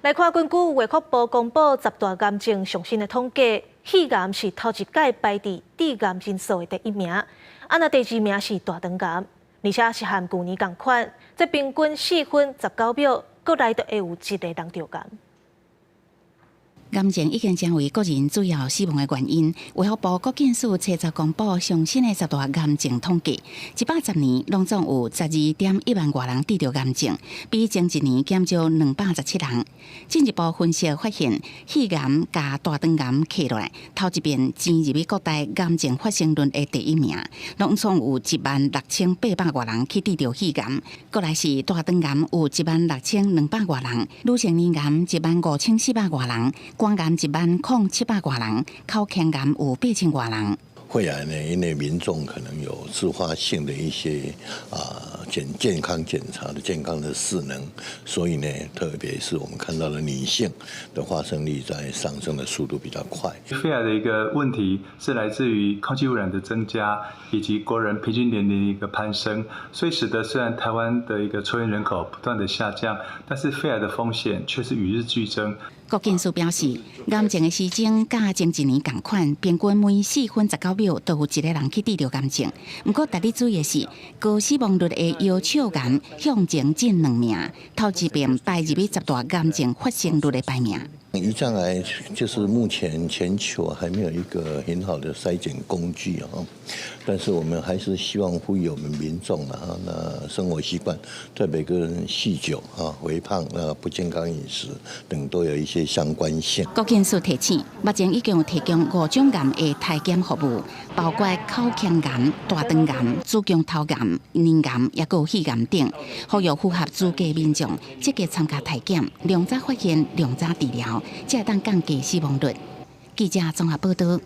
来看根据卫福部公布10大癌症上新的统计，肺癌是头一届排伫致癌人数的第1名，那第2名是大肠癌，而且是和去年同款，即平均4分19秒，国内都会有1个人着癌。癌症已经成为国人主要死亡的原因。卫福部国健署初十公布上新的10大癌症统计，110年拢总有12.1万外人得着癌症，比前一年减少217人。进一步分析发现，肺癌加大肠癌克落来，头一遍挤入去国内癌症发生率的第1名，拢总有16800外人去得着肺癌。过来是大肠癌有16200外人，女成年癌15400外人。肝癌10700外人，口腔癌有8000外人。肺癌呢，因为民众可能有自发性的一些健康检查的健康的势能，所以呢，特别是我们看到的女性的发生率在上升的速度比较快。肺癌的一个问题是来自于空气污染的增加，以及国人平均年龄的一个攀升，所以使得虽然台湾的一个抽烟人口不断的下降，但是肺癌的风险却是与日俱增。国健署表示，癌症的时钟甲前一年同款，平均每4分19秒都有1个人去得着癌症。不过，值得注意的是，高死亡率的腰鞘癌向前进2名，头一遍排入去10大癌症发生率的排名。胰脏癌就是目前全球还没有一个很好的筛检工具啊，但是我们还是希望呼吁我们民众啊，那生活习惯，特别跟酗酒啊、肥胖、不健康饮食等都有一些相关性。国健署提醒，目前已经有提供5种癌的体检服务，包括口腔癌、大肠癌、子宫头癌、咽癌，也有肺癌等，呼吁符合资格民众积极参加体检，量早发现，量早治疗，才会当降低死亡率。记者综合报道。